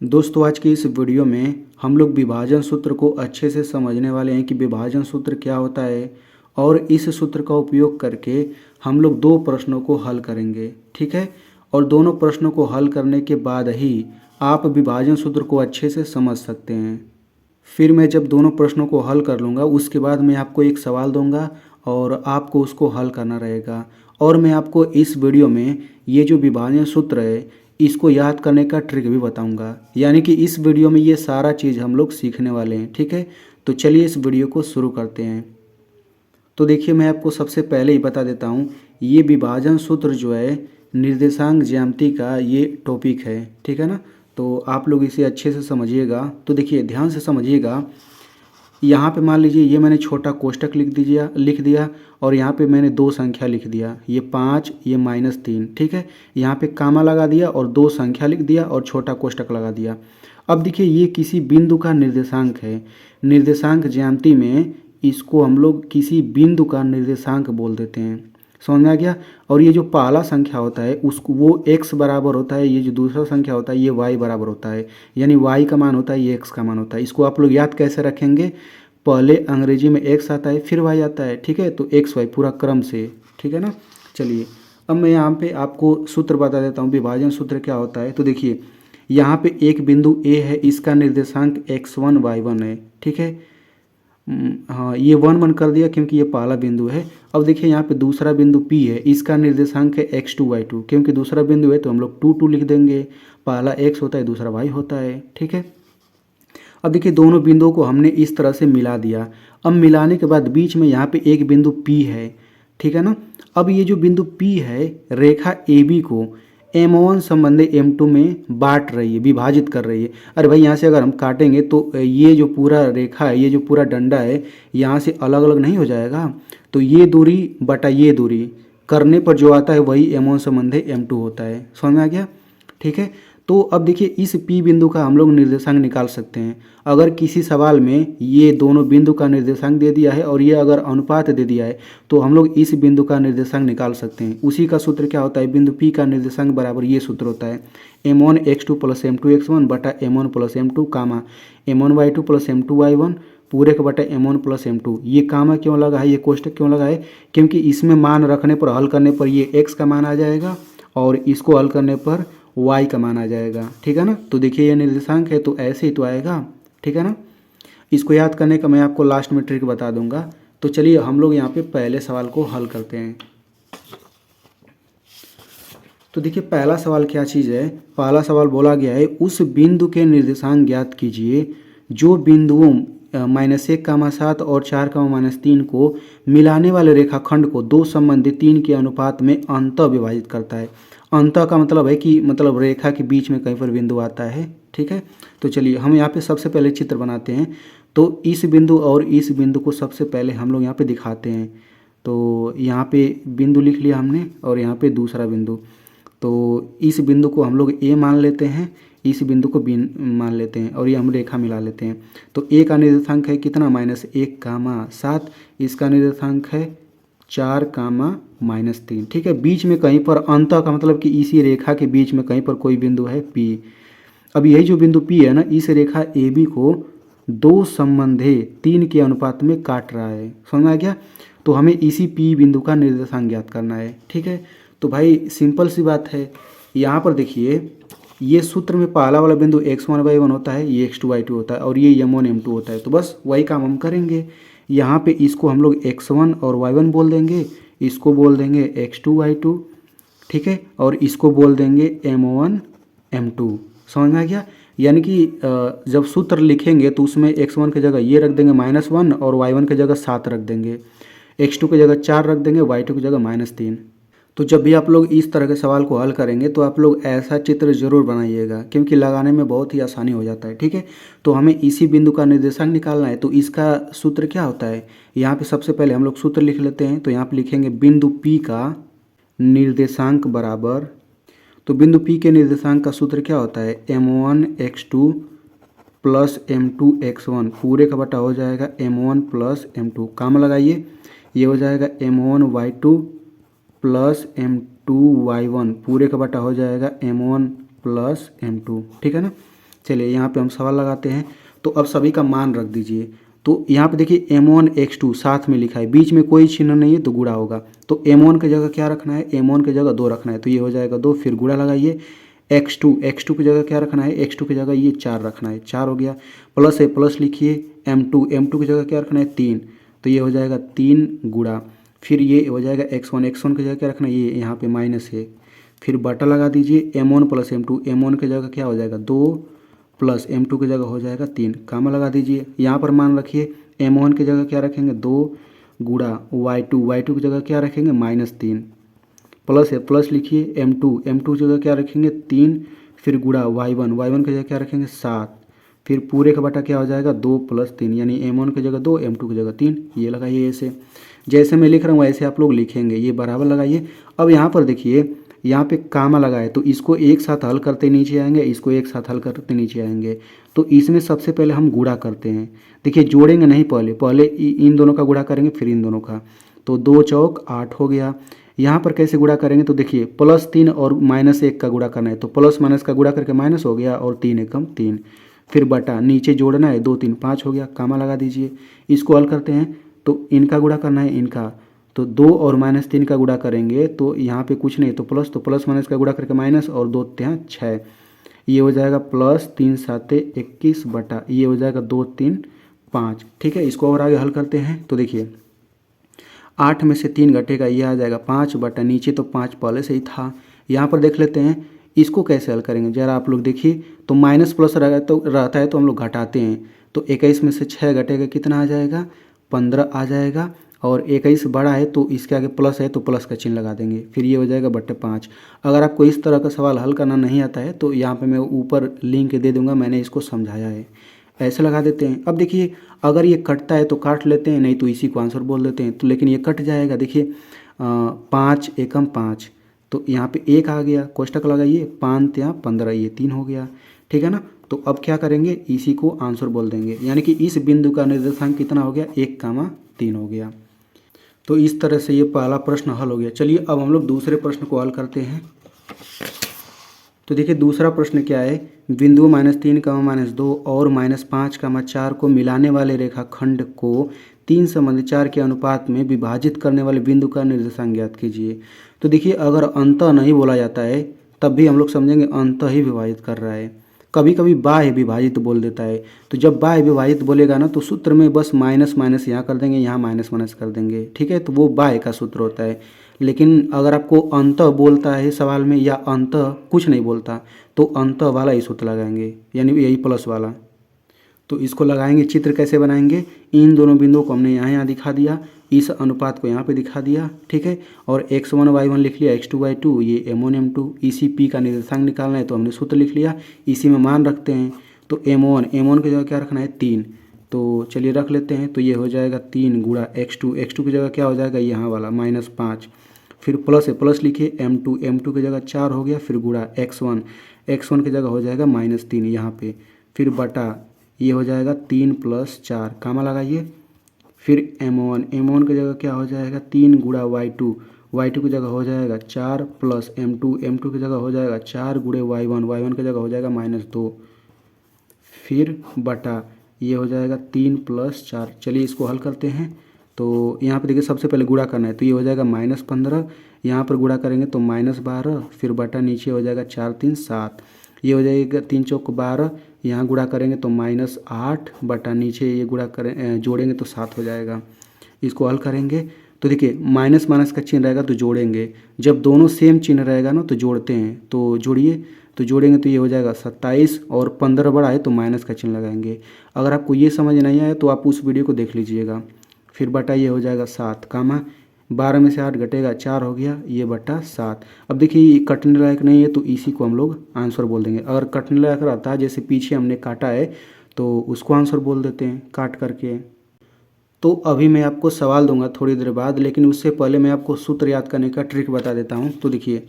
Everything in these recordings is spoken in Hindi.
दोस्तों आज की इस वीडियो में हम लोग विभाजन सूत्र को अच्छे से समझने वाले हैं कि विभाजन सूत्र क्या होता है और इस सूत्र का उपयोग करके हम लोग दो प्रश्नों को हल करेंगे। ठीक है। और दोनों प्रश्नों को हल करने के बाद ही आप विभाजन सूत्र को अच्छे से समझ सकते हैं। फिर मैं जब दोनों प्रश्नों को हल कर लूँगा उसके बाद मैं आपको एक सवाल दूंगा और आपको उसको हल करना रहेगा। और मैं आपको इस वीडियो में ये जो विभाजन सूत्र है इसको याद करने का ट्रिक भी बताऊंगा। यानी कि इस वीडियो में ये सारा चीज़ हम लोग सीखने वाले हैं। ठीक है। तो चलिए इस वीडियो को शुरू करते हैं। तो देखिए मैं आपको सबसे पहले ही बता देता हूँ, ये विभाजन सूत्र जो है निर्देशांक ज्यामिति का ये टॉपिक है। ठीक है ना। तो आप लोग इसे अच्छे से समझिएगा। तो देखिए ध्यान से समझिएगा। यहाँ पे मान लीजिए ये मैंने छोटा कोष्टक लिख दिया और यहाँ पे मैंने दो संख्या लिख दिया, ये 5 ये -3। ठीक है। यहाँ पे कामा लगा दिया और दो संख्या लिख दिया और छोटा कोष्टक लगा दिया। अब देखिए ये किसी बिंदु का निर्देशांक है। निर्देशांक ज्यामिति में इसको हम लोग किसी बिंदु का निर्देशांक बोल देते हैं। समझ में आ गया। और ये जो पहला संख्या होता है उसको वो x बराबर होता है, ये जो दूसरा संख्या होता है ये y बराबर होता है। यानी y का मान होता है, ये x का मान होता है। इसको आप लोग याद कैसे रखेंगे, पहले अंग्रेजी में x आता है फिर y आता है। ठीक है। तो x y पूरा क्रम से। ठीक है ना। चलिए अब मैं यहाँ पे आपको सूत्र बता देता हूँ विभाजन सूत्र क्या होता है। तो देखिए यहाँ पे एक बिंदु a है, इसका निर्देशांक x1 y1 है। ठीक है। हाँ ये 1 1 कर दिया क्योंकि ये पहला बिंदु है। अब देखिए यहाँ पे दूसरा बिंदु P है, इसका निर्देशांक है x2 y2। क्योंकि दूसरा बिंदु है तो हम लोग 2 2 लिख देंगे। पहला x होता है दूसरा y होता है। ठीक है। अब देखिए दोनों बिंदुओं को हमने इस तरह से मिला दिया। अब मिलाने के बाद बीच में यहाँ पे एक बिंदु P है। ठीक है ना। अब ये जो बिंदु P है रेखा AB को M1 संबंधी M2 में बांट रही है, विभाजित कर रही है। अरे भाई यहाँ से अगर हम काटेंगे तो ये जो पूरा रेखा है, ये जो पूरा डंडा है यहाँ से अलग अलग नहीं हो जाएगा। तो ये दूरी बटा ये दूरी करने पर जो आता है वही M1 संबंधी M2 होता है। समझ में आ गया। ठीक है। तो अब देखिए इस P बिंदु का हम लोग निर्देशांक निकाल सकते हैं। अगर किसी सवाल में ये दोनों बिंदु का निर्देशांक दे दिया है और ये अगर अनुपात दे दिया है तो हम लोग इस बिंदु का निर्देशांक निकाल सकते हैं। उसी का सूत्र क्या होता है, बिंदु P का निर्देशांक बराबर ये सूत्र होता है m1 x2 plus m2 x1 बटा m1 प्लस m2 कामा m1 y2 plus m2 y1 पूरे का बटा m1 प्लस m2। ये कामा क्यों लगा है, ये कोष्टक क्यों लगा है, क्योंकि इसमें मान रखने पर हल करने पर ये x का मान आ जाएगा और इसको हल करने पर y का मान आ जाएगा। ठीक है ना। तो देखिए ये निर्देशांक है तो ऐसे ही तो आएगा। ठीक है ना। इसको याद करने का मैं आपको लास्ट में ट्रिक बता दूंगा। तो चलिए हम लोग यहाँ पे पहले सवाल को हल करते हैं। तो देखिए पहला सवाल क्या चीज़ है, पहला सवाल बोला गया है उस बिंदु के निर्देशांक ज्ञात कीजिए जो बिंदुओं -1, 7 और 4, को मिलाने वाले रेखाखंड को दो संबंधित 3 के अनुपात में अंतः विभाजित करता है। अंतः का मतलब है कि मतलब रेखा के बीच में कहीं पर बिंदु आता है। ठीक है। तो चलिए हम यहाँ पे सबसे पहले चित्र बनाते हैं। तो इस बिंदु और इस बिंदु को सबसे पहले हम लोग यहाँ पे दिखाते हैं। तो यहाँ पे बिंदु लिख लिया हमने और यहाँ पे दूसरा बिंदु। तो इस बिंदु को हम लोग ए मान लेते हैं, इस बिंदु को बी मान लेते हैं और ये हम रेखा मिला लेते हैं। तो ए का निर्देशांक है कितना, -1, 7। इसका निर्देशांक है 4, -3। ठीक है। बीच में कहीं पर अंतः का मतलब कि इसी रेखा के बीच में कहीं पर कोई बिंदु है P। अब यही जो बिंदु P है ना, इस रेखा AB को दो संबंधे 3 के अनुपात में काट रहा है। समझ में आ गया। तो हमें इसी P बिंदु का निर्देशांक ज्ञात करना है। ठीक है। तो भाई सिंपल सी बात है। यहाँ पर देखिए ये सूत्र में पहला वाला बिंदु x1 y1 होता है, ये x2 y2 होता है और ये m1 m2 होता है। तो बस वही काम हम करेंगे। यहाँ पे इसको हम लोग x1 और y1 बोल देंगे, इसको बोल देंगे x2 y2। ठीक है। और इसको बोल देंगे m1 m2। समझ में आ गया। यानी कि जब सूत्र लिखेंगे तो उसमें x1 की जगह ये रख देंगे -1 और y1 की जगह 7 रख देंगे, x2 की जगह 4 रख देंगे, y2 की जगह -3। तो जब भी आप लोग इस तरह के सवाल को हल करेंगे तो आप लोग ऐसा चित्र जरूर बनाइएगा क्योंकि लगाने में बहुत ही आसानी हो जाता है। ठीक है। तो हमें इसी बिंदु का निर्देशांक निकालना है। तो इसका सूत्र क्या होता है, यहाँ पे सबसे पहले हम लोग सूत्र लिख लेते हैं। तो यहाँ पे लिखेंगे बिंदु P का निर्देशांक बराबर, तो बिंदु P के निर्देशांक का सूत्र क्या होता है, m1 x2 plus m2 x1 पूरे का बटा हो जाएगा m1 प्लस m2। काम लगाइए, ये हो जाएगा m1 y2 plus m2 y1 पूरे का बटा हो जाएगा m1 प्लस m2। ठीक है ना। चलिए यहाँ पे हम सवाल लगाते हैं। तो अब सभी का मान रख दीजिए। तो यहाँ पे देखिए m1 x2 साथ में लिखा है, बीच में कोई चिन्ह नहीं है तो गुणा होगा। तो m1 की जगह क्या रखना है, m1 की जगह 2 रखना है, तो ये हो जाएगा 2, फिर गुणा लगाइए। x2 की जगह क्या रखना है, x2 की जगह ये 4 रखना है, 4 हो गया। प्लस है, प्लस लिखिए। m2 की जगह क्या रखना है, 3, तो ये हो जाएगा 3 गुणा। फिर ये हो जाएगा x1 की जगह क्या रखना है, ये यहाँ पे माइनस है। फिर बटा लगा दीजिए, m1 प्लस m2 की जगह क्या हो जाएगा 2, प्लस m2 की जगह हो जाएगा 3, कामा लगा दीजिए। यहाँ पर मान रखिए m1 की जगह क्या रखेंगे 2 गुणा y2 की जगह क्या रखेंगे -3, प्लस है, प्लस लिखिए। m2 की जगह क्या रखेंगे 3, फिर गुणा y1 की जगह क्या रखेंगे 7, फिर पूरे का बटा क्या हो जाएगा 2 प्लस 3, यानी m1 की जगह 2 m2 की जगह 3। ये लगाइए ऐसे, जैसे मैं लिख रहा हूँ ऐसे आप लोग लिखेंगे, ये बराबर लगाइए। अब यहाँ पर देखिए, यहाँ पे कामा लगाए तो इसको एक साथ हल करते नीचे आएंगे, इसको एक साथ हल करते नीचे आएंगे। तो इसमें सबसे पहले हम गुणा करते हैं। देखिए जोड़ेंगे नहीं, पहले इन दोनों का गुणा करेंगे फिर इन दोनों का। तो 2 चौक 8 हो गया। यहाँ पर कैसे गुणा करेंगे, तो देखिए +3 और -1 का गुणा करना है, तो प्लस माइनस का गुणा करके माइनस हो गया और 3 एकम 3, फिर बटा नीचे जोड़ना है, 2 3 5 हो गया, कामा लगा दीजिए। इसको हल करते हैं तो इनका गुणा करना है इनका, तो 2 और -3 का गुणा करेंगे तो यहाँ पे कुछ नहीं, तो प्लस माइनस का गुणा करके माइनस और 2 3 6, ये हो जाएगा +3 7 21 बटा, ये हो जाएगा 2 3 5। ठीक है, इसको और आगे हल करते हैं। तो देखिए 8 में से 3 घटेगा, ये आ जाएगा 5 बटा, नीचे तो 5 पहले से ही था। यहाँ पर देख लेते हैं इसको कैसे हल करेंगे, जरा आप लोग देखिए। तो माइनस प्लस रहता है तो हम लोग घटाते हैं। तो 21 में से 6 घटेगा, कितना आ जाएगा 15 आ जाएगा। और 21 बड़ा है तो इसके आगे प्लस है तो प्लस का चिन्ह लगा देंगे, फिर ये हो जाएगा बटे 5। अगर आपको इस तरह का सवाल हल करना नहीं आता है तो यहाँ पे मैं ऊपर लिंक दे दूंगा, मैंने इसको समझाया है। ऐसे लगा देते हैं। अब देखिए अगर ये कटता है तो काट लेते हैं, नहीं तो इसी को आंसर बोल देते हैं। तो लेकिन ये कट जाएगा, देखिए 5 एकम 5, तो यहाँ पे 1 आ गया, कोष्टक लगाइए, 5 या 15, ये 3 हो गया। ठीक है ना। तो अब क्या करेंगे, इसी को आंसर बोल देंगे, यानी कि इस बिंदु का निर्देशांक कितना हो गया 1,3 हो गया। तो इस तरह से ये पहला प्रश्न हल हो गया। चलिए अब हम लोग दूसरे प्रश्न को हल करते हैं। तो देखिए दूसरा प्रश्न क्या है, बिंदु -3, -2 और -5, 4 को मिलाने वाले रेखाखंड को 3 संबंधी 4 के अनुपात में विभाजित करने वाले बिंदु का निर्देशांक ज्ञात कीजिए। तो देखिए अगर अंतः नहीं बोला जाता है तब भी हम लोग समझेंगे अंतः ही विभाजित कर रहा है। कभी कभी बाह्य विभाजित बोल देता है, तो जब बाह्य विभाजित बोलेगा ना तो सूत्र में बस माइनस माइनस यहाँ कर देंगे, यहाँ माइनस माइनस कर देंगे। ठीक है, तो वो बाह्य का सूत्र होता है। लेकिन अगर आपको अंतः बोलता है सवाल में या अंतः कुछ नहीं बोलता तो अंतः वाला ही सूत्र लगाएंगे, यानी यही प्लस वाला। तो इसको लगाएंगे, चित्र कैसे बनाएंगे, इन दोनों बिंदुओं को हमने यहाँ दिखा दिया, इस अनुपात को यहाँ पे दिखा दिया। ठीक है, और x1 y1 लिख लिया, x2 y2, ये m1 m2, इसी p का निर्देशांक निकालना है तो हमने सूत्र लिख लिया, इसी में मान रखते हैं। तो m1 की जगह क्या रखना है 3, तो चलिए रख लेते हैं। तो ये हो जाएगा 3 गुणा x2 की जगह क्या हो जाएगा यहाँ वाला -5, फिर प्लस है, प्लस लिखिए। m2 की जगह 4 हो गया, फिर गुणा x1 की जगह हो जाएगा -3 यहाँ पे, फिर बटा, ये हो जाएगा 3 + 4, कामा लगाइए। फिर m1 की जगह क्या हो जाएगा 3 गुणा y2 की जगह हो जाएगा 4 प्लस m2 की जगह हो जाएगा 4 गुणे y1 की जगह हो जाएगा -2, फिर बटा, ये हो जाएगा 3 + 4। चलिए इसको हल करते हैं। तो यहाँ पे देखिए सबसे पहले गुणा करना है, तो ये हो जाएगा -15, यहाँ पर गुणा करेंगे तो -12, फिर बटा, नीचे हो जाएगा 4 3 7, ये हो जाएगा 3 चौक 12, यहाँ गुणा करेंगे तो -8 बटा, नीचे ये गुणा करें जोड़ेंगे तो 7 हो जाएगा। इसको हल करेंगे तो देखिए माइनस माइनस का चिन्ह रहेगा तो जोड़ेंगे, जब दोनों सेम चिन्ह रहेगा ना तो जोड़ते हैं। तो जोड़िए, तो जोड़ेंगे तो ये हो जाएगा 27, और 15 बड़ा है तो माइनस का चिन्ह लगाएंगे। अगर आपको ये समझ नहीं आया तो आप उस वीडियो को देख लीजिएगा। फिर बटा, ये हो जाएगा 7, कामा 12 में से 8 घटेगा 4 हो गया, ये बटा 7। अब देखिए ये कटने लायक नहीं है तो इसी को हम लोग आंसर बोल देंगे। अगर कटने लायक रहता है, जैसे पीछे हमने काटा है, तो उसको आंसर बोल देते हैं काट करके। तो अभी मैं आपको सवाल दूंगा थोड़ी देर बाद, लेकिन उससे पहले मैं आपको सूत्र याद करने का ट्रिक बता देता हूँ। तो देखिए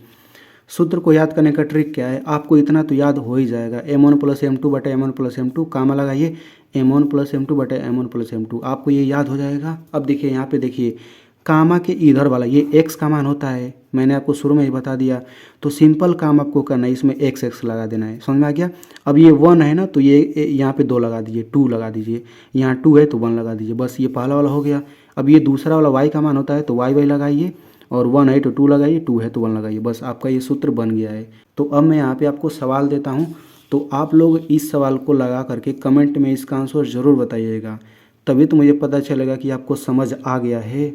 सूत्र को याद करने का ट्रिक क्या है, आपको इतना तो याद हो ही जाएगा, m1 + m2 बटा m1 + m2, कामा लगाइए, m1 + m2 बटा m1 + m2, आपको ये याद हो जाएगा। अब देखिए यहाँ पे देखिए कामा के इधर वाला ये एक्स का मान होता है, मैंने आपको शुरू में ही बता दिया। तो सिंपल काम आपको करना है, इसमें एक्स एक्स लगा देना है, समझ में आ गया। अब ये 1 है ना, तो ये यहाँ पे 2 लगा दीजिए, 2 लगा दीजिए, यहाँ 2 है तो 1 लगा दीजिए, बस ये पहला वाला हो गया। अब ये दूसरा वाला वाई का मान होता है तो वाई वाई लगाइए, और 1 है तो 2 लगाइए, 2 है तो 1 लगाइए, बस आपका ये सूत्र बन गया है। तो अब मैं यहाँ पे आपको सवाल देता हूँ, तो आप लोग इस सवाल को लगा करके कमेंट में इसका आंसर ज़रूर बताइएगा, तभी तो मुझे पता चलेगा कि आपको समझ आ गया है।